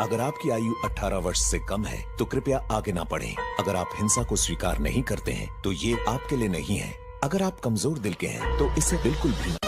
अगर आपकी आयु 18 वर्ष से कम है तो कृपया आगे ना बढ़ें। अगर आप हिंसा को स्वीकार नहीं करते हैं तो ये आपके लिए नहीं है। अगर आप कमजोर दिल के हैं तो इसे बिल्कुल भी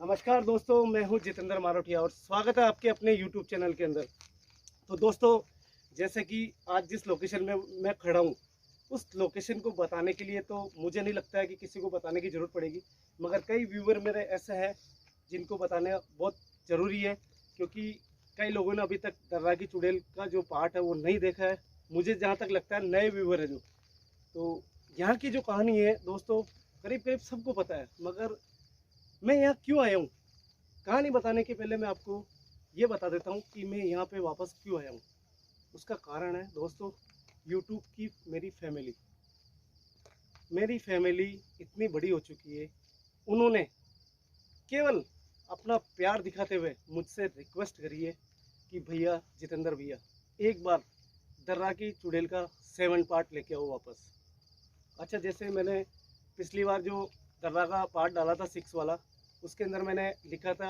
नमस्कार दोस्तों, मैं हूं जितेंद्र मारोटिया और स्वागत है आपके अपने YouTube चैनल के अंदर। तो दोस्तों, जैसे कि आज जिस लोकेशन में मैं खड़ा हूं, उस लोकेशन को बताने के लिए तो मुझे नहीं लगता है कि किसी को बताने की ज़रूरत पड़ेगी, मगर कई व्यूवर मेरे ऐसे हैं जिनको बताने बहुत ज़रूरी है, क्योंकि कई लोगों ने अभी तक दर्रा की चुड़ैल का जो पार्ट है वो नहीं देखा है। मुझे जहाँ तक लगता है नए व्यूवर है जो, तो यहाँ की जो कहानी है दोस्तों, करीब करीब सबको पता है, मगर मैं यहाँ क्यों आया हूँ। कहानी बताने के पहले मैं आपको ये बता देता हूँ कि मैं यहाँ पे वापस क्यों आया हूँ। उसका कारण है दोस्तों, YouTube की मेरी फैमिली इतनी बड़ी हो चुकी है। उन्होंने केवल अपना प्यार दिखाते हुए मुझसे रिक्वेस्ट करी है कि भैया जितेंद्र भैया, एक बार दर्रा की चुड़ैल का 7 पार्ट लेके आओ वापस। अच्छा, जैसे मैंने पिछली बार जो दर्रा का पार्ट डाला था 6 वाला, उसके अंदर मैंने लिखा था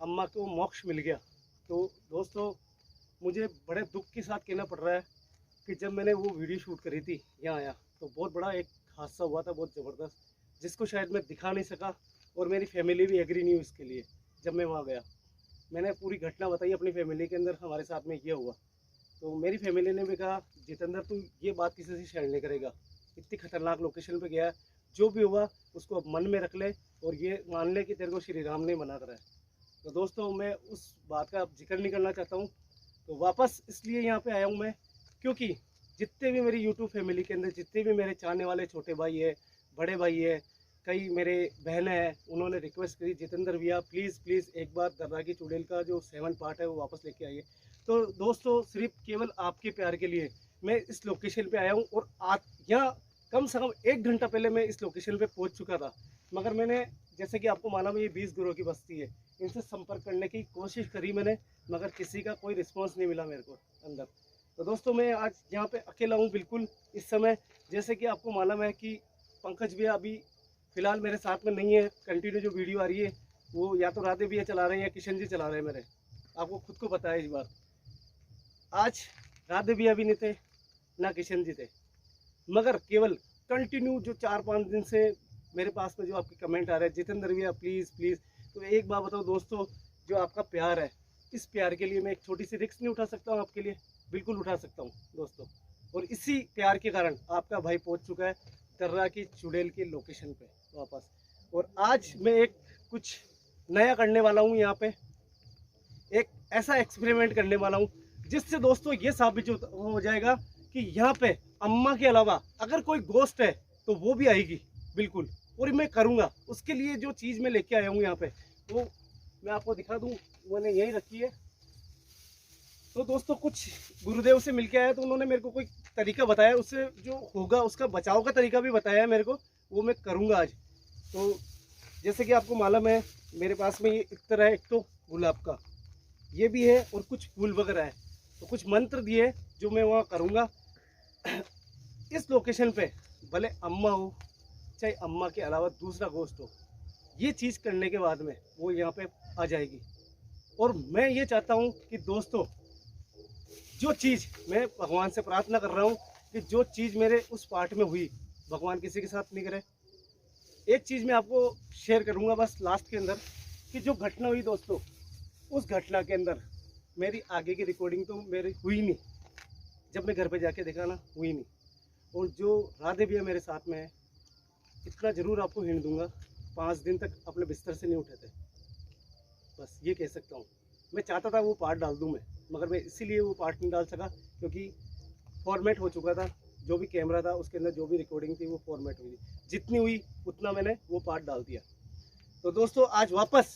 अम्मा को मोक्ष मिल गया। तो दोस्तों, मुझे बड़े दुख के साथ कहना पड़ रहा है कि जब मैंने वो वीडियो शूट करी थी, यहाँ आया तो बहुत बड़ा एक हादसा हुआ था, बहुत ज़बरदस्त, जिसको शायद मैं दिखा नहीं सका और मेरी फैमिली भी एग्री नहीं हुई इसके लिए। जब मैं वहाँ गया, मैंने पूरी घटना बताई अपनी फैमिली के अंदर, हमारे साथ में ये हुआ। तो मेरी फैमिली ने भी कहा जितेंद्र तू ये बात किसी से शेयर नहीं करेगा, इतनी खतरनाक लोकेशन पे गया है, जो भी हुआ उसको अब मन में रख ले और ये मान ले कि तेरे को श्री राम ने मना करा है। तो दोस्तों, मैं उस बात का जिक्र नहीं करना चाहता हूँ। तो वापस इसलिए यहाँ पे आया हूँ मैं, क्योंकि जितने भी मेरी यूट्यूब फैमिली के अंदर जितने भी मेरे चाहने वाले छोटे भाई है, बड़े भाई है, कई मेरे बहनें हैं, उन्होंने रिक्वेस्ट करी जितेंद्र भैया प्लीज़ प्लीज़ एक बार दर्रा की चुड़ैल का जो 7 पार्ट है वो वापस लेके आइए। तो दोस्तों, सिर्फ केवल आपके प्यार के लिए मैं इस लोकेशन पे आया हूँ और यहाँ कम से कम 1 घंटा पहले मैं इस लोकेशन पे पहुँच चुका था। मगर मैंने, जैसे कि आपको मालूम है, ये 20 गुरों की बस्ती है, इनसे संपर्क करने की कोशिश करी मैंने, मगर किसी का कोई रिस्पॉन्स नहीं मिला मेरे को अंदर। तो दोस्तों, मैं आज यहाँ पे अकेला हूँ बिल्कुल इस समय। जैसे कि आपको मालूम है कि पंकज भैया अभी फ़िलहाल मेरे साथ में नहीं है। कंटिन्यू जो वीडियो आ रही है वो या तो राधे भैया चला रहे हैं या किशन जी चला रहे हैं मेरे, आपको खुद को पता है इस बार। आज राधे भैया भी नहीं थे, ना किशन जी थे, मगर केवल कंटिन्यू जो 4-5 दिन से मेरे पास में जो आपके कमेंट आ रहे हैं जितेंद्र भैया प्लीज़ प्लीज़। तो एक बात बताओ दोस्तों, जो आपका प्यार है, इस प्यार के लिए मैं एक छोटी सी रिस्क नहीं उठा सकता हूँ आपके लिए? बिल्कुल उठा सकता हूँ दोस्तों। और इसी प्यार के कारण आपका भाई पहुँच चुका है दर्रा की चुड़ैल के लोकेशन पे वापस। और आज मैं एक कुछ नया करने वाला हूँ यहाँ पे, एक ऐसा एक्सपेरिमेंट करने वाला हूँ जिससे दोस्तों ये साबित हो जाएगा कि यहाँ पे अम्मा के अलावा अगर कोई गोस्ट है तो वो भी आएगी बिल्कुल। और मैं करूँगा उसके लिए जो चीज़ मैं लेके आया हूँ यहाँ पे, वो मैं आपको दिखा दूँ, मैंने यहीं रखी है। तो दोस्तों, कुछ गुरुदेव से मिलके आया तो उन्होंने मेरे को कोई तरीका बताया, उससे जो होगा उसका बचाव का तरीका भी बताया है मेरे को, वो मैं करूँगा आज। तो जैसे कि आपको मालूम है, मेरे पास में ये इत्र है, एक तो गुलाब का ये भी है और कुछ फूल वगैरह है। तो कुछ मंत्र दिए जो मैं वहाँ करूँगा इस लोकेशन पे, भले अम्मा हो चाहे अम्मा के अलावा दूसरा गोश्त हो, ये चीज़ करने के बाद में वो यहाँ पे आ जाएगी। और मैं ये चाहता हूँ कि दोस्तों, जो चीज़ मैं भगवान से प्रार्थना कर रहा हूँ कि जो चीज़ मेरे उस पार्ट में हुई, भगवान किसी के साथ नहीं करे। एक चीज़ मैं आपको शेयर करूँगा बस लास्ट के अंदर, कि जो घटना हुई दोस्तों, उस घटना के अंदर मेरी आगे की रिकॉर्डिंग तो मेरी हुई नहीं, जब मैं घर पे जाके देखा ना, हुई नहीं। और जो राधे भैया मेरे साथ में है, इतना ज़रूर आपको हिंट दूंगा, 5 दिन तक अपने बिस्तर से नहीं उठे थे, बस ये कह सकता हूँ। मैं चाहता था वो पार्ट डाल दूँ मैं, मगर मैं इसीलिए वो पार्ट नहीं डाल सका क्योंकि फॉर्मेट हो चुका था। जो भी कैमरा था उसके अंदर जो भी रिकॉर्डिंग थी वो फॉर्मेट हुई थी, जितनी हुई उतना मैंने वो पार्ट डाल दिया। तो दोस्तों आज वापस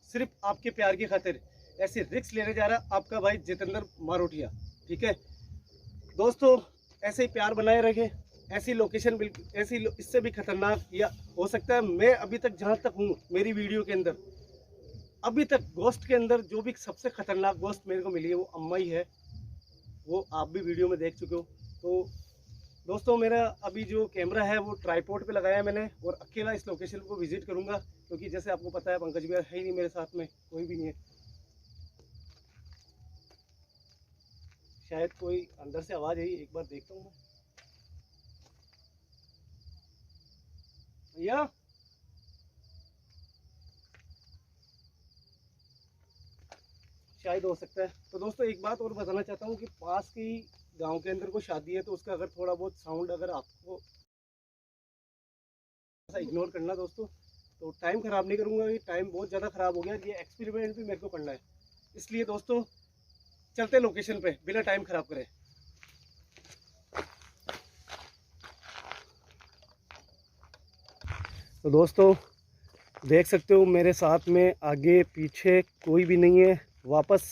सिर्फ आपके प्यार की खातिर ऐसे रिस्क लेने जा रहा आपका भाई जितेंद्र मारोटिया। ठीक है दोस्तों, ऐसे ही प्यार बनाए रखें, ऐसी लोकेशन बिल्कुल ऐसी इससे भी खतरनाक या हो सकता है। मैं अभी तक जहाँ तक हूँ मेरी वीडियो के अंदर, अभी तक गोस्ट के अंदर जो भी सबसे खतरनाक गोस्ट मेरे को मिली है वो अम्मा ही है। वो आप भी वीडियो में देख चुके हो। तो दोस्तों मेरा अभी जो कैमरा है वो ट्राईपोड पे लगाया है मैंने, और अकेला इस लोकेशन को विजिट करूंगा, क्योंकि जैसे आपको पता है पंकज भैया है ही नहीं मेरे साथ में, कोई भी नहीं है। शायद कोई अंदर से आवाज़ आई, एक बार देखता हूँ मैं। भैया शायद हो सकता है। तो दोस्तों एक बात और बताना चाहता हूँ कि पास की गांव के अंदर कोई शादी है तो उसका अगर थोड़ा बहुत साउंड अगर आपको इग्नोर करना दोस्तों। तो टाइम ख़राब नहीं करूँगा, ये टाइम बहुत ज़्यादा ख़राब हो गया, ये एक्सपेरिमेंट भी मेरे को करना है, इसलिए दोस्तों चलते लोकेशन पे बिना टाइम ख़राब करे। तो दोस्तों देख सकते हो मेरे साथ में आगे पीछे कोई भी नहीं है, वापस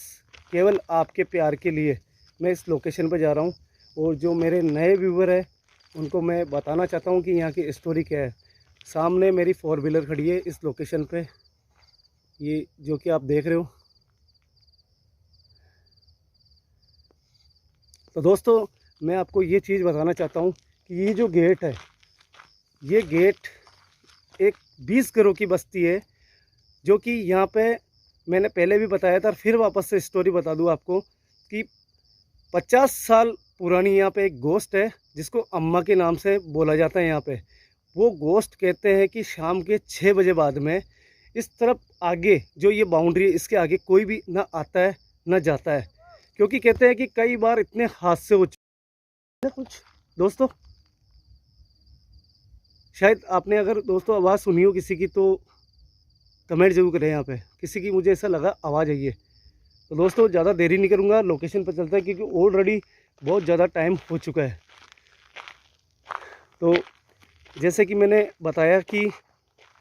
केवल आपके प्यार के लिए मैं इस लोकेशन पर जा रहा हूँ। और जो मेरे नए व्यूवर है उनको मैं बताना चाहता हूँ कि यहाँ की स्टोरी क्या है। सामने मेरी 4 व्हीलर खड़ी है इस लोकेशन पे, ये जो कि आप देख रहे हो। तो दोस्तों मैं आपको ये चीज़ बताना चाहता हूँ कि ये जो गेट है, ये गेट एक 20 घरों की बस्ती है, जो कि यहाँ पे मैंने पहले भी बताया था, फिर वापस से स्टोरी बता दूँ आपको कि 50 साल पुरानी यहाँ पे एक गोस्ट है जिसको अम्मा के नाम से बोला जाता है। यहाँ पे वो गोस्ट कहते हैं कि शाम के 6 बजे बाद में इस तरफ आगे जो ये बाउंड्री है इसके आगे कोई भी ना आता है ना जाता है, क्योंकि कहते हैं कि कई बार इतने हादसे हो चुके हैं। कुछ दोस्तों शायद आपने अगर दोस्तों आवाज़ सुनी हो किसी की तो कमेंट जरूर करें। यहाँ पे किसी की मुझे ऐसा लगा आवाज़ आई है। तो दोस्तों ज़्यादा देरी नहीं करूँगा, लोकेशन पर चलता है, क्योंकि ऑलरेडी बहुत ज़्यादा टाइम हो चुका है। तो जैसे कि मैंने बताया कि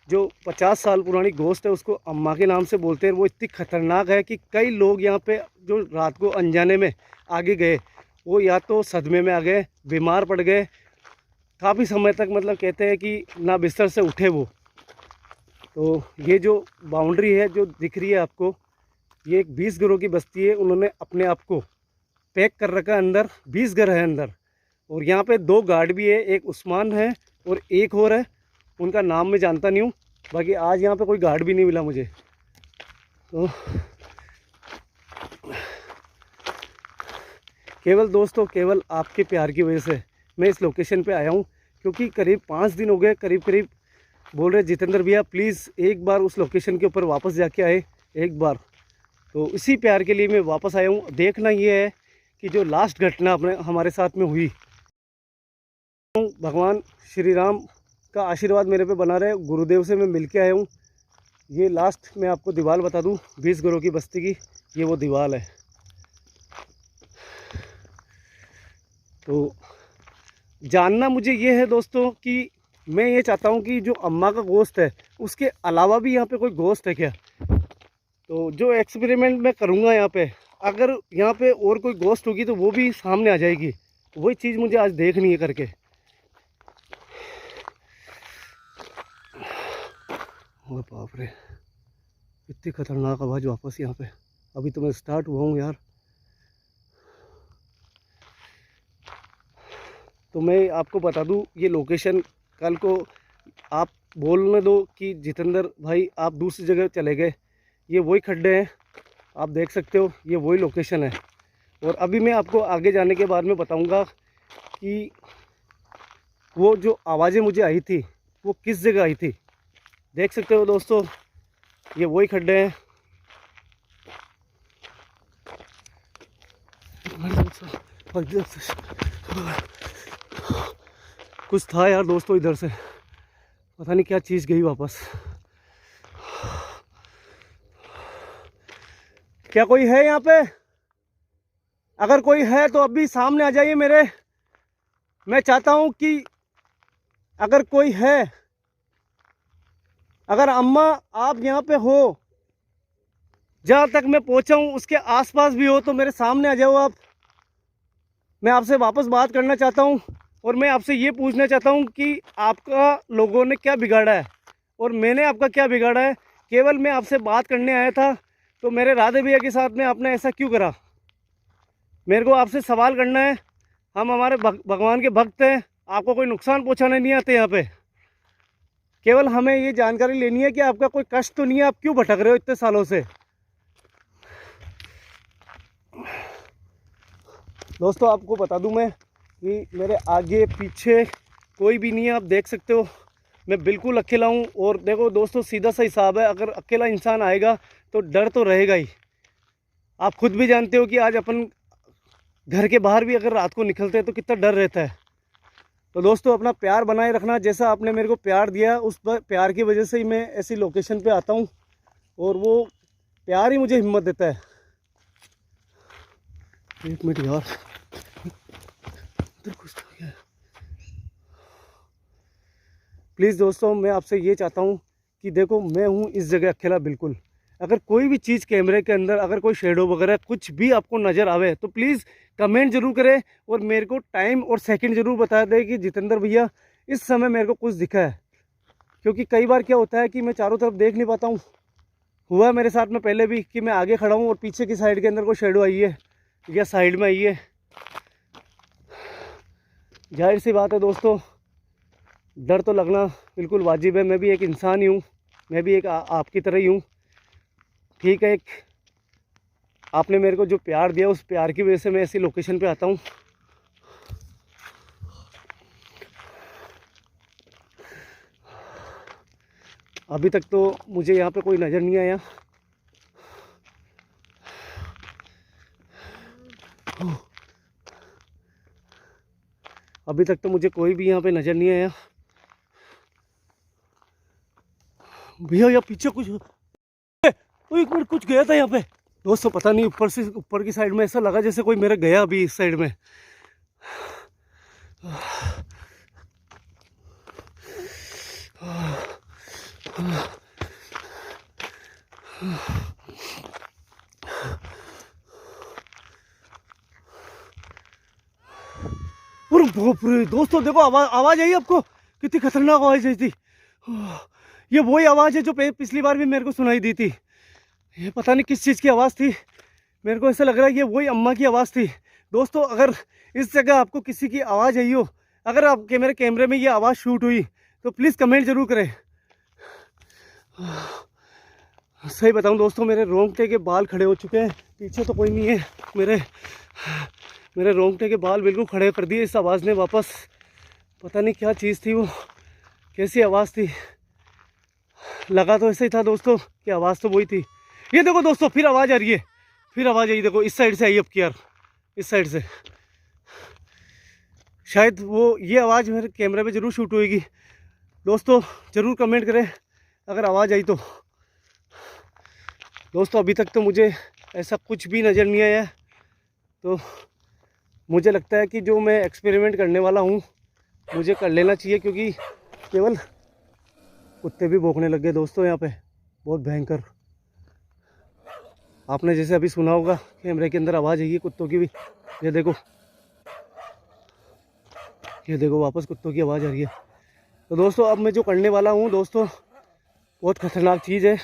जो 50 साल पुरानी गोश्त है उसको अम्मा के नाम से बोलते हैं। वो इतनी ख़तरनाक है कि कई लोग यहाँ पे जो रात को अनजाने में आगे गए वो या तो सदमे में आ गए, बीमार पड़ गए, काफ़ी समय तक मतलब कहते हैं कि ना बिस्तर से उठे वो। तो ये जो बाउंड्री है जो दिख रही है आपको, ये एक 20 घरों की बस्ती है। उन्होंने अपने आप को पैक कर रखा है, अंदर 20 घर है अंदर। और यहाँ पे 2 गार्ड भी है, एक उस्मान है और एक और है, उनका नाम मैं जानता नहीं हूँ। बाकी आज यहाँ पे कोई गार्ड भी नहीं मिला मुझे। तो केवल दोस्तों केवल आपके प्यार की वजह से मैं इस लोकेशन पे आया हूँ, क्योंकि करीब 5 दिन हो गए, करीब बोल रहे जितेंद्र भैया प्लीज़ एक बार उस लोकेशन के ऊपर वापस जाके आए एक बार। तो इसी प्यार के लिए मैं वापस आया हूँ। देखना ये है कि जो लास्ट घटना अपने हमारे साथ में हुई, भगवान श्री राम का आशीर्वाद मेरे पे बना रहे। गुरुदेव से मैं मिल के आया हूँ। ये लास्ट मैं आपको दीवार बता दूँ 20 घरों की बस्ती की, ये वो दीवार है। तो जानना मुझे ये है दोस्तों कि मैं ये चाहता हूँ कि जो अम्मा का गोश्त है उसके अलावा भी यहाँ पे कोई गोश्त है क्या। तो जो एक्सपेरिमेंट मैं करूँगा यहाँ पे, अगर यहाँ पे और कोई गोश्त होगी तो वो भी सामने आ जाएगी। वही चीज़ मुझे आज देखनी है करके। ओ बाप रे, इतनी खतरनाक आवाज़ वापस यहाँ पे। अभी तो मैं स्टार्ट हुआ हूँ यार। तो मैं आपको बता दूँ ये लोकेशन, कल को आप बोलने दो कि जितेंद्र भाई आप दूसरी जगह चले गए, ये वही खड्डे हैं आप देख सकते हो, ये वही लोकेशन है। और अभी मैं आपको आगे जाने के बाद में बताऊंगा कि वो जो आवाज़ें मुझे आई थी वो किस जगह आई थी। देख सकते हो दोस्तों ये वही खड्डे हैं। कुछ था यार दोस्तों, इधर से पता नहीं क्या चीज़ गई वापस। क्या कोई है यहाँ पे? अगर कोई है तो अभी सामने आ जाइए मेरे। मैं चाहता हूँ कि अगर कोई है अगर अम्मा आप यहाँ पे हो, जहाँ तक मैं पहुँचा हूँ उसके आसपास भी हो, तो मेरे सामने आ जाओ आप। मैं आपसे वापस बात करना चाहता हूँ और मैं आपसे ये पूछना चाहता हूँ कि आपका लोगों ने क्या बिगाड़ा है और मैंने आपका क्या बिगाड़ा है। केवल मैं आपसे बात करने आया था, तो मेरे राधे भैया के साथ में आपने ऐसा क्यों करा? मेरे को आपसे सवाल करना है। हम हमारे भगवान के भक्त हैं, आपको कोई नुकसान पहुँचाने नहीं आते यहाँ पे। केवल हमें ये जानकारी लेनी है कि आपका कोई कष्ट तो नहीं है, आप क्यों भटक रहे हो इतने सालों से। दोस्तों आपको बता दूं मैं कि मेरे आगे पीछे कोई भी नहीं है, आप देख सकते हो। मैं बिल्कुल अकेला हूँ। और देखो दोस्तों, सीधा सा हिसाब है, अगर अकेला इंसान आएगा तो डर तो रहेगा ही। आप खुद भी जानते हो कि आज अपन घर के बाहर भी अगर रात को निकलते हैं तो कितना डर रहता है। तो दोस्तों अपना प्यार बनाए रखना। जैसा आपने मेरे को प्यार दिया, उस प्यार की वजह से ही मैं ऐसी लोकेशन पे आता हूँ और वो प्यार ही मुझे हिम्मत देता है। एक मिनट यार, इधर कुछ तो क्या है। प्लीज़ दोस्तों, मैं आपसे ये चाहता हूँ कि देखो, मैं हूँ इस जगह अकेला बिल्कुल। अगर कोई भी चीज़ कैमरे के अंदर, अगर कोई शेडो वगैरह कुछ भी आपको नज़र आवे तो प्लीज़ कमेंट ज़रूर करें और मेरे को टाइम और सेकंड ज़रूर बता दें कि जितेंद्र भैया इस समय मेरे को कुछ दिखा है। क्योंकि कई बार क्या होता है कि मैं चारों तरफ देख नहीं पाता हूँ। हुआ है मेरे साथ में पहले भी कि मैं आगे खड़ा हूँ और पीछे की साइड के अंदर कोई शेडो आई है या साइड में आई है। जाहिर सी बात है दोस्तों, डर तो लगना बिल्कुल वाजिब है। मैं भी एक इंसान ही हूँ, मैं भी एक आपकी तरह ही हूँ। ठीक है, एक आपने मेरे को जो प्यार दिया, उस प्यार की वजह से मैं ऐसी लोकेशन पे आता हूँ। अभी तक तो मुझे यहाँ पे कोई नज़र नहीं आया। अभी तक तो मुझे कोई भी यहाँ पे नज़र नहीं आया। भैया यहाँ पीछे कुछ, एक मिनट, कुछ गया था यहाँ पे दोस्तों, पता नहीं ऊपर से, ऊपर की साइड में ऐसा लगा जैसे कोई मेरा गया अभी इस साइड में। और बाप रे दोस्तों, देखो आवाज़ आई आपको? कितनी खतरनाक आवाज़ आई थी। ये वही आवाज़ है जो पिछली बार भी मेरे को सुनाई दी थी। ये पता नहीं किस चीज़ की आवाज़ थी, मेरे को ऐसा लग रहा है ये वही अम्मा की आवाज़ थी। दोस्तों अगर इस जगह आपको किसी की आवाज़ आई हो, अगर आपके मेरे कैमरे में ये आवाज़ शूट हुई तो प्लीज़ कमेंट ज़रूर करें। सही बताऊं दोस्तों, मेरे रोंगटे के बाल खड़े हो चुके हैं। पीछे तो कोई नहीं है, मेरे रोंगटे के बाल बिल्कुल खड़े कर दिए इस आवाज़ ने वापस। पता नहीं क्या चीज़ थी वो, कैसी आवाज़ थी। लगा तो ऐसा ही था दोस्तों कि आवाज़ तो वही थी। ये देखो दोस्तों, फिर आवाज़ आ रही है, फिर आवाज़ आई। देखो इस साइड से आई अब की यार, इस साइड से। शायद वो ये आवाज़ मेरे कैमरे पे ज़रूर शूट होएगी। दोस्तों ज़रूर कमेंट करें अगर आवाज़ आई तो। दोस्तों अभी तक तो मुझे ऐसा कुछ भी नज़र नहीं आया, तो मुझे लगता है कि जो मैं एक्सपेरिमेंट करने वाला हूँ मुझे कर लेना चाहिए। क्योंकि केवल कुत्ते भी भौंकने लग गए दोस्तों यहाँ पे, बहुत भयंकर। आपने जैसे अभी सुना होगा कैमरे के अंदर आवाज़ आई है कुत्तों की भी। ये देखो, ये देखो वापस कुत्तों की आवाज़ आ रही है। तो दोस्तों अब मैं जो करने वाला हूँ दोस्तों, बहुत खतरनाक चीज़ है।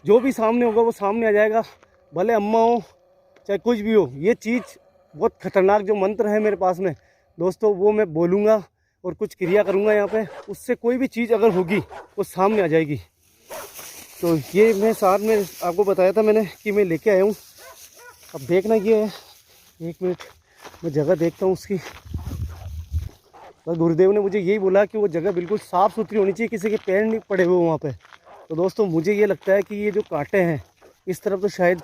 जो भी सामने होगा वो सामने आ जाएगा, भले अम्मा हो चाहे कुछ भी हो। ये चीज़ बहुत खतरनाक जो मंत्र है मेरे पास में दोस्तों, वो मैं बोलूँगा और कुछ क्रिया करूँगा यहाँ पे, उससे कोई भी चीज़ अगर होगी वो सामने आ जाएगी। तो ये मैं साथ में आपको बताया था मैंने कि मैं लेके आया हूँ। अब देखना ये है, एक मिनट मैं जगह देखता हूँ उसकी। बस गुरुदेव ने मुझे यही बोला कि वो जगह बिल्कुल साफ़ सुथरी होनी चाहिए, किसी के पैर नहीं पड़े हुए वहाँ पे। तो दोस्तों मुझे ये लगता है कि ये जो कांटे हैं इस तरफ तो शायद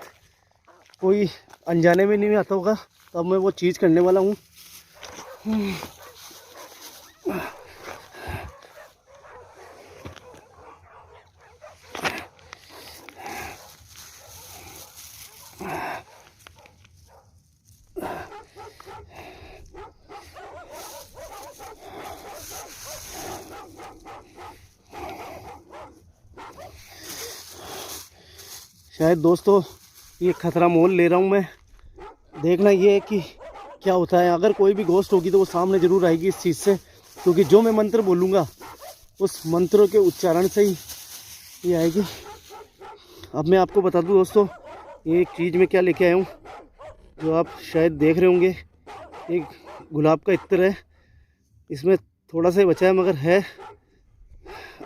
कोई अनजाने में नहीं आता होगा। तो अब मैं वो चीज़ करने वाला हूँ। शायद दोस्तों ये खतरा मोल ले रहा हूँ मैं। देखना ये है कि क्या होता है। अगर कोई भी घोस्ट होगी तो वो सामने ज़रूर आएगी इस चीज़ से, क्योंकि जो मैं मंत्र बोलूँगा उस मंत्रों के उच्चारण से ही ये आएगी। अब मैं आपको बता दूँ दोस्तों, ये एक चीज़ में क्या लेके आया हूँ जो आप शायद देख रहे होंगे। एक गुलाब का इत्र है, इसमें थोड़ा सा बचा है मगर है।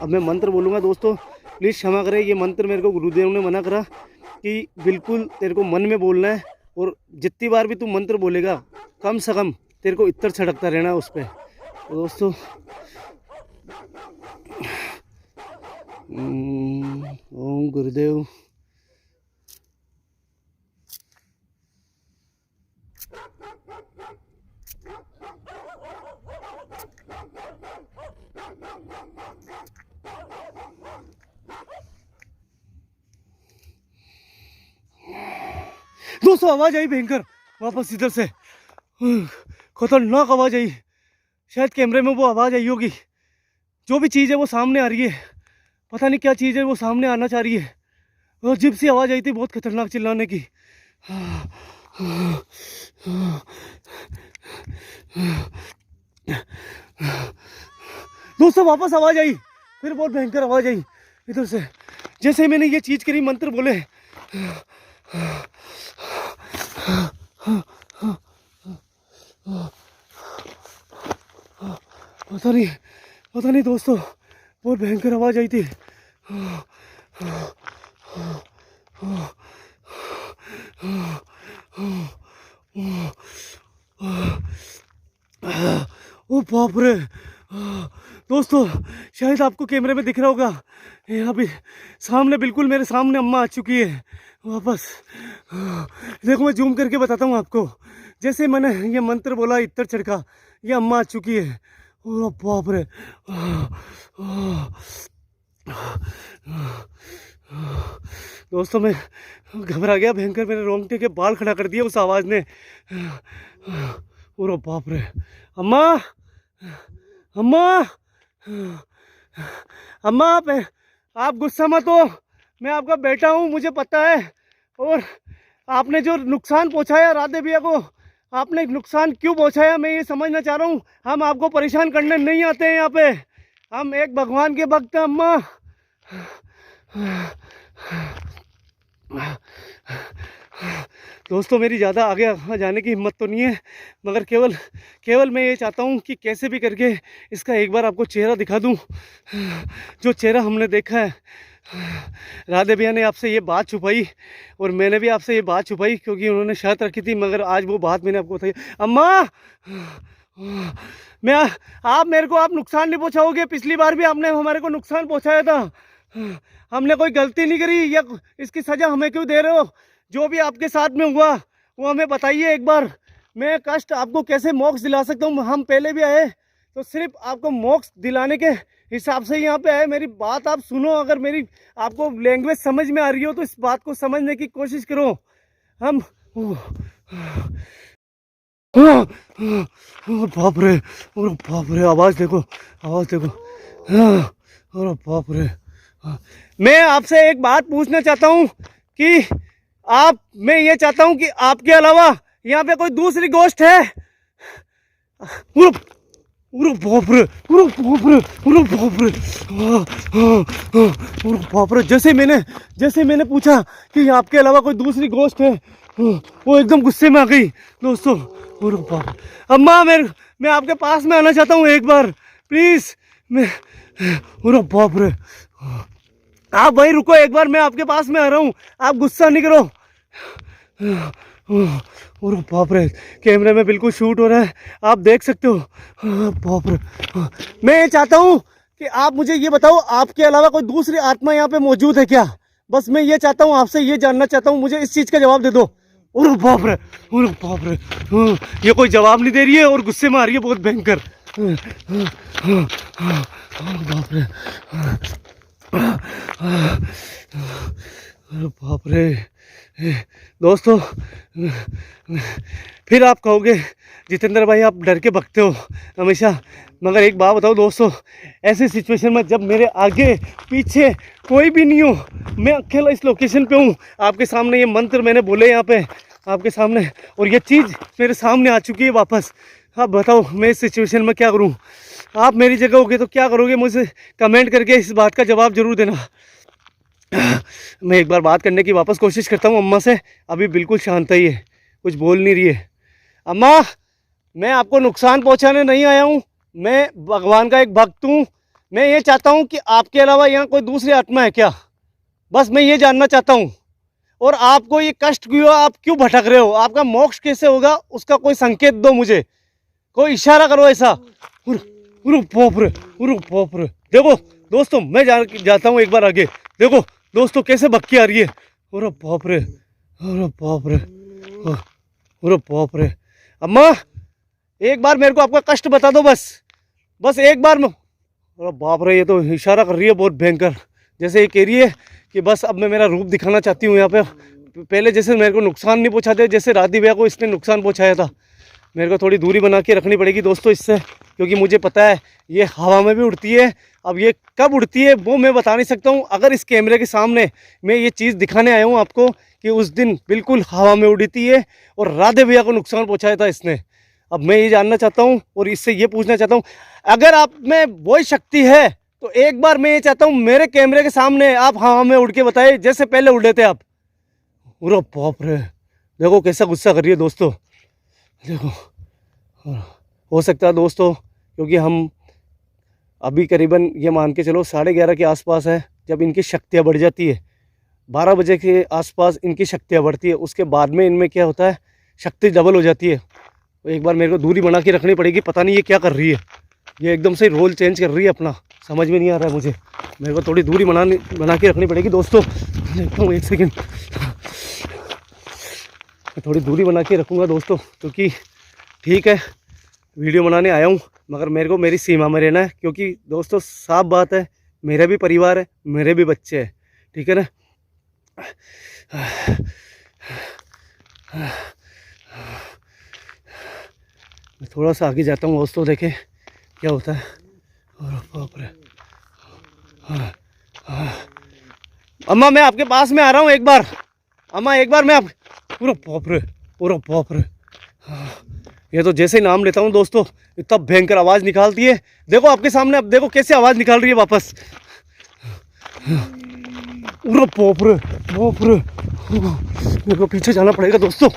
अब मैं मंत्र बोलूँगा दोस्तों, प्लीज़ क्षमा करें। ये मंत्र मेरे को गुरुदेव ने मना करा कि बिल्कुल तेरे को मन में बोलना है, और जितनी बार भी तू मंत्र बोलेगा कम से कम तेरे को इत्र छिड़कता रहना है उस पर। तो दोस्तों ओम गुरुदेव। दोस्तों आवाज आई भयंकर वापस इधर से, खतरनाक आवाज आई। शायद कैमरे में वो आवाज आई होगी। जो भी चीज़ है वो सामने आ रही है, पता नहीं क्या चीज़ है वो सामने आना चाह रही है। और अजीब सी आवाज आई थी, बहुत खतरनाक चिल्लाने की। दोस्तों वापस आवाज आई, फिर बहुत भयंकर आवाज आई इधर से। जैसे मैंने ये चीज करी, मंत्र बोले, पता नहीं दोस्तों, बहुत भयंकर आवाज आई थी। ओ बाप रे दोस्तों, शायद आपको कैमरे में दिख रहा होगा, यहाँ भी सामने, बिल्कुल मेरे सामने अम्मा आ चुकी है वापस। देखो मैं जूम करके बताता हूँ आपको। जैसे मैंने ये मंत्र बोला, इत्र छिड़का, ये अम्मा आ चुकी है। ओ बाप रे, दोस्तों मैं घबरा गया भयंकर, मेरे रोंगटे के बाल खड़ा कर दिए उस आवाज़ ने। ओ बाप रे, अम्मा अम्मा अम्मा, आप गुस्सा मत हो, मैं आपका बेटा हूँ, मुझे पता है। और आपने जो नुकसान पहुँचाया राधे भैया को, आपने नुकसान क्यों पहुँचाया मैं ये समझना चाह रहा हूँ। हम आपको परेशान करने नहीं आते हैं यहाँ पे, हम एक भगवान के भक्त हैं अम्मा। दोस्तों मेरी ज़्यादा आगे जाने की हिम्मत तो नहीं है, मगर केवल मैं ये चाहता हूँ कि कैसे भी करके इसका एक बार आपको चेहरा दिखा दूँ, जो चेहरा हमने देखा है। राधे भैया ने आपसे ये बात छुपाई और मैंने भी आपसे ये बात छुपाई, क्योंकि उन्होंने शर्त रखी थी, मगर आज वो बात मैंने आपको बताई। अम्मा आप मेरे को आप नुकसान नहीं पहुँचाओगे। पिछली बार भी आपने हमारे को नुकसान पहुँचाया था, हमने कोई गलती नहीं करी, या इसकी सज़ा हमें क्यों दे रहे हो। जो भी आपके साथ में हुआ वो हमें बताइए एक बार, मैं कष्ट आपको कैसे मोक्ष दिला सकता हूँ। हम पहले भी आए तो सिर्फ आपको मोक्ष दिलाने के हिसाब से यहाँ पे आए। मेरी बात आप सुनो, अगर मेरी आपको लैंग्वेज समझ में आ रही हो तो इस बात को समझने की कोशिश करो। हम बाप रे, आवाज़ देखो, अरे बाप रे। मैं आपसे एक बात पूछना चाहता हूँ कि मैं ये चाहता हूँ कि आपके अलावा यहाँ पे कोई दूसरी गोष्ट है। बाप रे, जैसे मैंने पूछा कि आपके अलावा कोई दूसरी गोष्ट है, वो एकदम गुस्से में आ गई दोस्तों। अम्मा मैं आपके पास में आना चाहता हूँ एक बार, प्लीज। बाप रे, आप वहीं रुको एक बार, मैं आपके पास में आ रहा हूँ, आप गुस्सा नहीं करो। बाप रे, कैमरे में बिल्कुल शूट हो रहा है, आप देख सकते हो। बाप रे, मैं ये चाहता हूँ कि आप मुझे ये बताओ, आपके अलावा कोई दूसरी आत्मा यहाँ पे मौजूद है क्या। बस मैं ये चाहता हूँ, आपसे ये जानना चाहता हूँ, मुझे इस चीज़ का जवाब दे दो। बाप रे, ये कोई जवाब नहीं दे रही है और गुस्से में आ रही है बहुत भयंकर। बाप रे, अरे बाप रे दोस्तों, फिर आप कहोगे जितेंद्र भाई आप डर के भगते हो हमेशा, मगर एक बात बताओ दोस्तों, ऐसी सिचुएशन में जब मेरे आगे पीछे कोई भी नहीं हो, मैं अकेला इस लोकेशन पे हूँ, आपके सामने ये मंत्र मैंने बोले यहाँ पे आपके सामने, और ये चीज़ मेरे सामने आ चुकी है वापस। आप बताओ मैं इस सिचुएशन में क्या करूँ? आप मेरी जगह होगे तो क्या करोगे? मुझे कमेंट करके इस बात का जवाब जरूर देना। मैं एक बार बात करने की वापस कोशिश करता हूँ अम्मा से, अभी बिल्कुल शांत ही है, कुछ बोल नहीं रही है। अम्मा, मैं आपको नुकसान पहुँचाने नहीं आया हूँ, मैं भगवान का एक भक्त हूँ। मैं ये चाहता हूँ कि आपके अलावा यहाँ कोई दूसरी आत्मा है क्या? बस मैं ये जानना चाहता हूँ। और आपको ये कष्ट क्यों, आप क्यों भटक रहे हो? आपका मोक्ष कैसे होगा उसका कोई संकेत दो मुझे, कोई इशारा करो ऐसा। बाप रे देखो दोस्तों, मैं जाता हूँ एक बार आगे, देखो दोस्तों कैसे भक्की आ रही है। अरे बाप रे, अरे बाप रे, अरे बाप रे। अम्मा एक बार मेरे को आपका कष्ट बता दो, बस एक बार में। अरे बाप रे, ये तो इशारा कर रही है बहुत भयंकर, जैसे ये कह रही है कि बस अब मैं मेरा रूप दिखाना चाहती हूँ यहाँ पे। पहले जैसे मेरे को नुकसान नहीं पहुँचाते, जैसे राधी भैया को इसने नुकसान पहुँचाया था। मेरे को थोड़ी दूरी बना के रखनी पड़ेगी दोस्तों इससे, क्योंकि मुझे पता है ये हवा में भी उड़ती है। अब ये कब उड़ती है वो मैं बता नहीं सकता हूँ। अगर इस कैमरे के सामने मैं ये चीज़ दिखाने आया हूँ आपको कि उस दिन बिल्कुल हवा में उड़ी थी ये, और राधे भैया को नुकसान पहुँचाया था इसने। अब मैं ये जानना चाहता हूँ और इससे ये पूछना चाहता हूँ, अगर आप में वही शक्ति है तो एक बार मैं ये चाहता हूँ मेरे कैमरे के सामने आप हवा में उड़ के बताइए जैसे पहले उड़े थे आप। अरे बाप रे, देखो कैसा गुस्सा कर रही है दोस्तों, देखो। हो सकता है दोस्तों, क्योंकि हम अभी करीबन ये मान के चलो 11:30 के आसपास है, जब इनकी शक्तियाँ बढ़ जाती है 12 बजे के आसपास इनकी शक्तियाँ बढ़ती है, उसके बाद में इनमें क्या होता है, शक्ति डबल हो जाती है। तो एक बार मेरे को दूरी बना के रखनी पड़ेगी। पता नहीं ये क्या कर रही है, ये एकदम से रोल चेंज कर रही है अपना, समझ में नहीं आ रहा है मुझे। मेरे को थोड़ी दूरी बना के रखनी पड़ेगी दोस्तों। देखता हूँ एक सेकेंड, थोड़ी दूरी बना के रखूँगा दोस्तों, क्योंकि ठीक है वीडियो बनाने आया हूँ, मगर मेरे को मेरी सीमा में रहना है। क्योंकि दोस्तों साफ बात है, मेरा भी परिवार है, मेरे भी बच्चे हैं, ठीक है ना। मैं थोड़ा सा आगे जाता हूँ दोस्तों, देखें क्या होता है। और बाप रे, अम्मा मैं आपके पास में आ रहा हूँ एक बार, अम्मा एक बार मैं आप। पूरा बाप रे, पूरा बाप रे, ये तो जैसे ही नाम लेता हूँ दोस्तों इतना भयंकर आवाज़ निकालती है। देखो आपके सामने, अब देखो कैसे आवाज़ निकाल रही है वापस। पूरा बाप रे, बाप रे, मेरे को पीछे जाना पड़ेगा दोस्तों।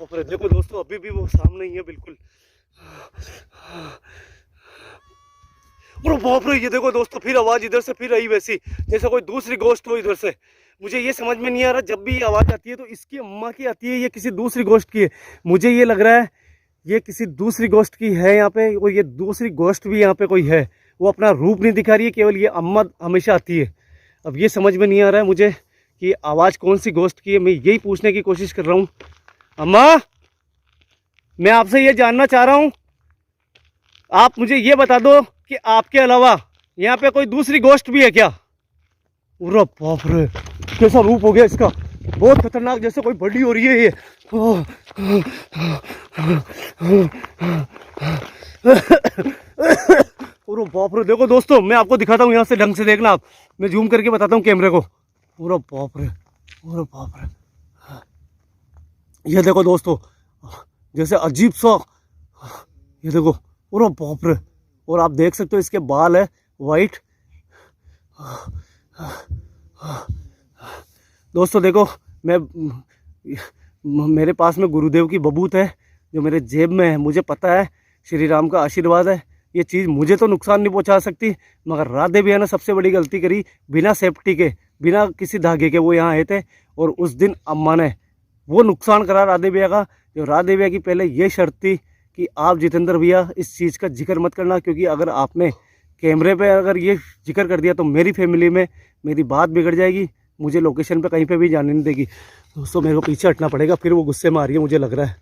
बाप रे, देखो दोस्तों अभी भी वो सामने ही है बिल्कुल। बाप रे, ये देखो दोस्तों फिर आवाज़ इधर से फिर आई, वैसी जैसे कोई दूसरी गोश्त हो इधर से। मुझे ये समझ में नहीं आ रहा, जब भी ये आवाज़ आती है तो इसकी अम्मा की आती है, ये किसी दूसरी गोश्त की है। मुझे ये लग रहा है ये किसी दूसरी गोश्त की है यहाँ पे, और ये दूसरी गोश्त भी यहाँ पे कोई है, वो अपना रूप नहीं दिखा रही है, केवल ये अम्मा हमेशा आती है। अब ये समझ में नहीं आ रहा है मुझे कि आवाज़ कौन सी गोश्त की है। मैं यही पूछने की कोशिश कर रहा हूँ। अम्मा मैं आपसे ये जानना चाह रहा हूँ, आप मुझे ये बता दो कि आपके अलावा यहाँ पे कोई दूसरी गोश्त भी है क्या? अरे बाप रे, कैसा रूप हो गया इसका, बहुत खतरनाक, जैसे कोई बड़ी हो रही है ये। अरे बाप रे, देखो दोस्तों मैं आपको दिखाता हूँ यहाँ से, ढंग से देखना आप, मैं जूम करके बताता हूँ कैमरे को। अरे बाप रे, अरे बाप रे, ये देखो दोस्तों जैसे अजीब सा, ये देखो, अरे बाप रे। और आप देख सकते हो इसके बाल है वाइट। दोस्तों देखो, मेरे पास में गुरुदेव की बबूत है जो मेरे जेब में है। मुझे पता है श्री राम का आशीर्वाद है, ये चीज़ मुझे तो नुकसान नहीं पहुंचा सकती, मगर राधे भैया ने सबसे बड़ी गलती करी, बिना सेफ्टी के, बिना किसी धागे के वो यहाँ आए थे, और उस दिन अम्मा ने वो नुकसान करा राधे भैया का। जो राधे भैया की पहले ये शर्त थी कि आप जितेंद्र भैया इस चीज़ का जिक्र मत करना, क्योंकि अगर आपने कैमरे पे अगर ये जिक्र कर दिया तो मेरी फैमिली में मेरी बात बिगड़ जाएगी, मुझे लोकेशन पे कहीं पे भी जाने नहीं देगी। दोस्तों मेरे को पीछे हटना पड़ेगा, फिर वो गुस्से में आ रही है मुझे लग रहा है।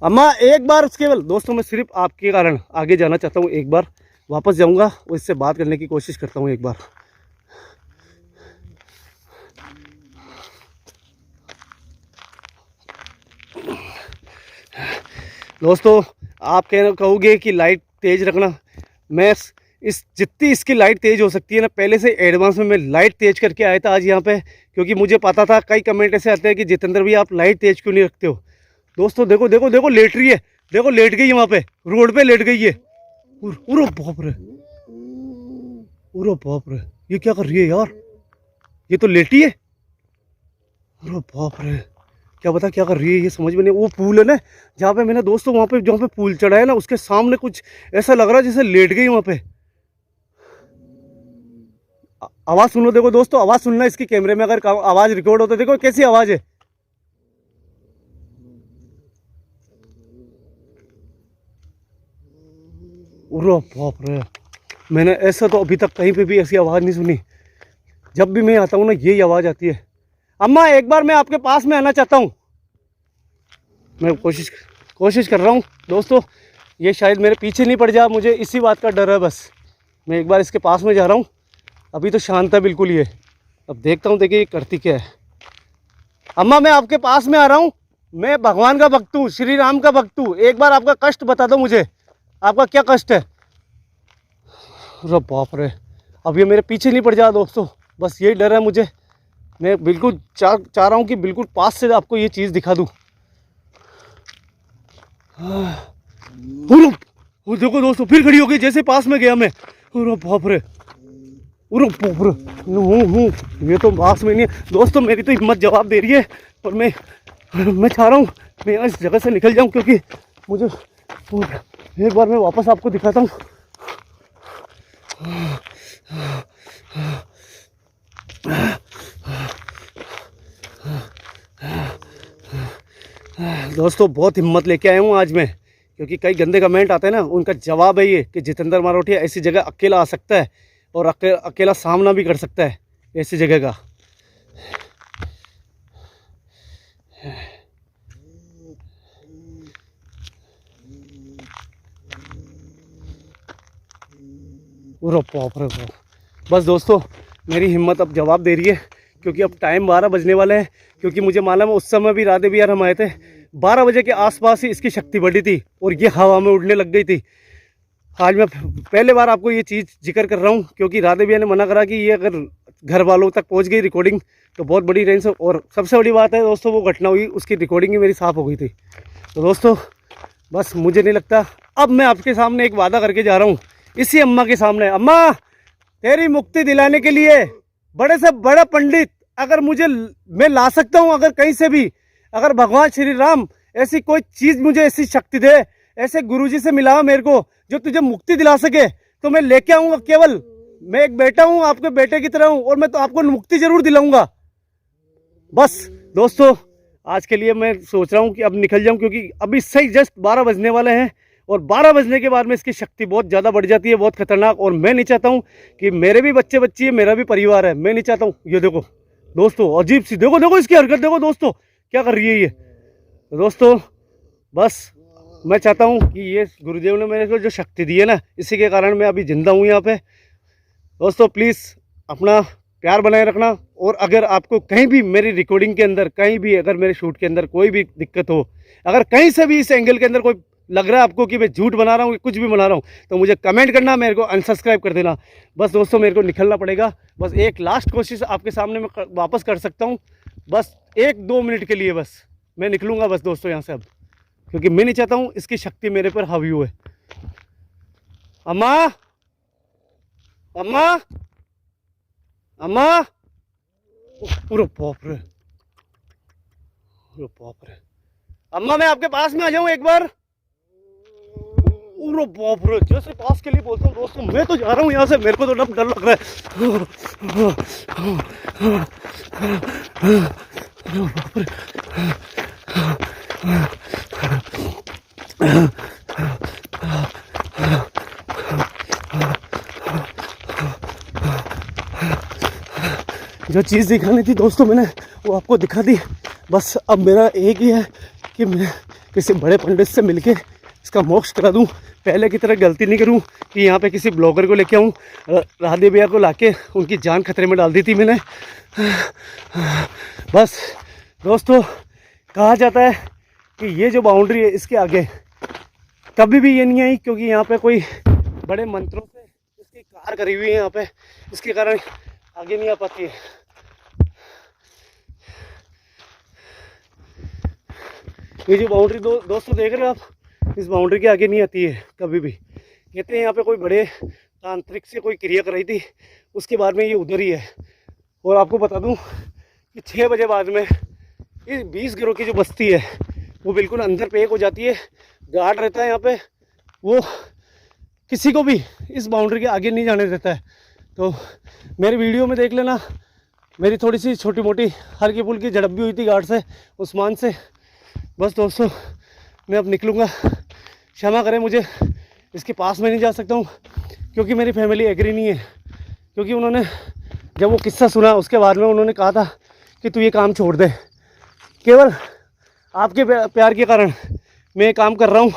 अम्मा एक बार केवल दोस्तों मैं सिर्फ आपके कारण आगे जाना चाहता हूँ, एक बार वापस जाऊँगा और इससे बात करने की कोशिश करता हूँ एक बार। दोस्तों आप कहोगे कि लाइट तेज़ रखना, मैं इस जितनी इसकी लाइट तेज़ हो सकती है ना, पहले से एडवांस में मैं लाइट तेज़ करके आया था आज यहाँ पे, क्योंकि मुझे पता था कई कमेंट ऐसे आते हैं कि जितेंद्र भी आप लाइट तेज़ क्यों नहीं रखते हो। दोस्तों देखो देखो देखो लेट रही है, देखो लेट गई है वहाँ पे, रोड पे लेट गई है। उरो बाप रे, उरो बाप रे, ये क्या कर रही है यार, ये तो लेटी है। उरो बाप रे, क्या पता क्या कर रही है, ये समझ में नहीं। वो पूल है ना जहाँ पे मैंने दोस्तों वहाँ पे जहाँ पे पूल चढ़ा है ना, उसके सामने कुछ ऐसा लग रहा है जैसे लेट गई वहाँ पे। आवाज़ सुनो, देखो दोस्तों आवाज़ सुनना इसकी, कैमरे में अगर आवाज़ रिकॉर्ड होता है, देखो कैसी आवाज़ है। उरो बाप रे, मैंने ऐसा तो अभी तक कहीं पे भी ऐसी आवाज़ नहीं सुनी। जब भी मैं आता हूँ ना यही आवाज़ आती है। अम्मा एक बार मैं आपके पास में आना चाहता हूँ, मैं कोशिश कर रहा हूँ दोस्तों, ये शायद मेरे पीछे नहीं पड़ जा, मुझे इसी बात का डर है बस। मैं एक बार इसके पास में जा रहा हूँ, अभी तो शांत है बिल्कुल ये, अब देखता हूँ देखिए ये करती क्या है। अम्मा मैं आपके पास में आ रहा हूँ, मैं भगवान का भक्त हूँ, श्री राम का भक्त हूँ, एक बार आपका कष्ट बता दो मुझे, आपका क्या कष्ट है। अरे बाप रे, अब ये मेरे पीछे नहीं पड़ जा दोस्तों, बस यही डर है मुझे। मैं बिल्कुल चाह रहा हूँ कि बिल्कुल पास से आपको ये चीज़ दिखा दूँ। देखो दोस्तों फिर खड़ी हो गई जैसे पास में गया मैं। अरे बाप रे, अरे बाप रे, ये तो पास में नहीं है दोस्तों, मेरी तो हिम्मत जवाब दे रही है, पर मैं चाह रहा हूँ मैं इस जगह से निकल जाऊँ, क्योंकि मुझे एक बार मैं वापस आपको दिखाता हूँ। दोस्तों बहुत हिम्मत लेके आया हूँ आज मैं, क्योंकि कई गंदे कमेंट आते हैं ना, उनका जवाब है ये कि जितेंद्र मारोटिया ऐसी जगह अकेला आ सकता है और अकेला सामना भी कर सकता है ऐसी जगह का। बस दोस्तों मेरी हिम्मत अब जवाब दे रही है, क्योंकि अब टाइम 12 बजने वाले हैं, क्योंकि मुझे मालूम है उस समय भी राधे बिहार हम आए थे 12 बजे के आसपास ही इसकी शक्ति बढ़ी थी और ये हवा में उड़ने लग गई थी। आज मैं पहले बार आपको ये चीज़ जिक्र कर रहा हूँ, क्योंकि राधे भैया ने मना करा कि ये अगर घर वालों तक पहुँच गई रिकॉर्डिंग तो बहुत बड़ी रेंज। और सबसे बड़ी बात है दोस्तों, वो घटना हुई उसकी रिकॉर्डिंग ही मेरी साफ़ हो गई थी। तो दोस्तों बस मुझे नहीं लगता, अब मैं आपके सामने एक वादा करके जा रहा हूँ इसी अम्मा के सामने। अम्मा तेरी मुक्ति दिलाने के लिए बड़े से बड़ा पंडित अगर मैं ला सकता हूँ, अगर कहीं से भी, अगर भगवान श्री राम ऐसी कोई चीज़ मुझे ऐसी शक्ति दे, ऐसे गुरुजी से मिला मेरे को जो तुझे मुक्ति दिला सके, तो मैं लेके आऊँगा। केवल मैं एक बेटा हूँ, आपके बेटे की तरह हूँ, और मैं तो आपको मुक्ति जरूर दिलाऊंगा। बस दोस्तों आज के लिए मैं सोच रहा हूँ कि अब निकल जाऊँ, क्योंकि अभी सही जस्ट 12 बजने वाले हैं, और 12 बजने के बाद में इसकी शक्ति बहुत ज़्यादा बढ़ जाती है, बहुत खतरनाक। और मैं नहीं चाहता हूँ कि मेरे भी बच्चे बच्ची है, मेरा भी परिवार है, मैं नहीं चाहता हूँ। ये देखो दोस्तों अजीब सी, देखो देखो इसकी हरकत देखो दोस्तों, क्या कर रही है ये। तो दोस्तों बस मैं चाहता हूँ कि ये गुरुदेव ने मेरे को जो शक्ति दी है ना, इसी के कारण मैं अभी जिंदा हूँ यहाँ पे। दोस्तों प्लीज़ अपना प्यार बनाए रखना, और अगर आपको कहीं भी मेरी रिकॉर्डिंग के अंदर, कहीं भी अगर मेरे शूट के अंदर कोई भी दिक्कत हो, अगर कहीं से भी इस एंगल के अंदर कोई लग रहा है आपको कि मैं झूठ बना रहा हूँ, कुछ भी बना रहा हूँ, तो मुझे कमेंट करना, मेरे को अनसब्सक्राइब कर देना। बस दोस्तों मेरे को निकलना पड़ेगा, बस एक लास्ट कोशिश आपके सामने मैं वापस कर सकता हूँ, बस 1-2 मिनट के लिए बस मैं निकलूँगा बस दोस्तों यहाँ से अब, क्योंकि मैं नहीं चाहता हूँ इसकी शक्ति मेरे पर हावी हुए। अम्मा अम्मा अम्मा, पूरा बाप रे, अम्मा मैं आपके पास में आ जाऊँ एक बार। पूरा बाप रे, जैसे पास के लिए बोलता हूँ दोस्तों, मैं तो जा रहा हूँ यहाँ से, मेरे को तो डर लग रहा है। जो चीज़ दिखानी थी दोस्तों मैंने वो आपको दिखा दी। बस अब मेरा एक ही है कि मैं किसी बड़े पंडित से मिलके इसका मोक्ष करा दूं, पहले की तरह गलती नहीं करूं कि यहाँ पे किसी ब्लॉगर को लेके आऊँ। राधे भैया को लाके उनकी जान खतरे में डाल दी थी मैंने। बस दोस्तों, कहा जाता है कि ये जो बाउंड्री है इसके आगे कभी भी ये नहीं आई, क्योंकि यहाँ पे कोई बड़े मंत्रों से इसकी कार करी हुई है यहाँ पे, इसके कारण आगे नहीं आ पाती है। ये जो बाउंड्री दोस्तों देख रहे हो आप, इस बाउंड्री के आगे नहीं आती है कभी भी। कहते हैं यहाँ पे कोई बड़े तांत्रिक से कोई क्रिया कराई थी, उसके बाद में ये उधर ही है। और आपको बता दूं कि 6 बजे बाद में इस 20 घरों की जो बस्ती है वो बिल्कुल अंदर पैक हो जाती है। गार्ड रहता है यहाँ पे, वो किसी को भी इस बाउंड्री के आगे नहीं जाने देता है। तो मेरी वीडियो में देख लेना, मेरी थोड़ी सी छोटी मोटी हल्की फुल्की झड़प भी हुई थी गार्ड से, उस्मान से। बस दोस्तों, मैं अब निकलूँगा, क्षमा करें मुझे, इसके पास में नहीं जा सकता हूँ क्योंकि मेरी फैमिली एग्री नहीं है। क्योंकि उन्होंने जब वो किस्सा सुना उसके बाद में उन्होंने कहा था कि तू ये काम छोड़ दे। केवल आपके प्यार के कारण मैं ये काम कर रहा हूँ,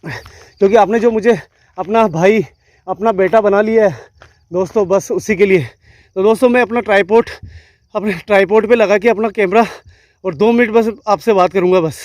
क्योंकि आपने जो मुझे अपना भाई, अपना बेटा बना लिया है दोस्तों, बस उसी के लिए। तो दोस्तों, मैं अपने ट्राईपोड पे लगा के अपना कैमरा और 2 मिनट बस आपसे बात करूँगा बस।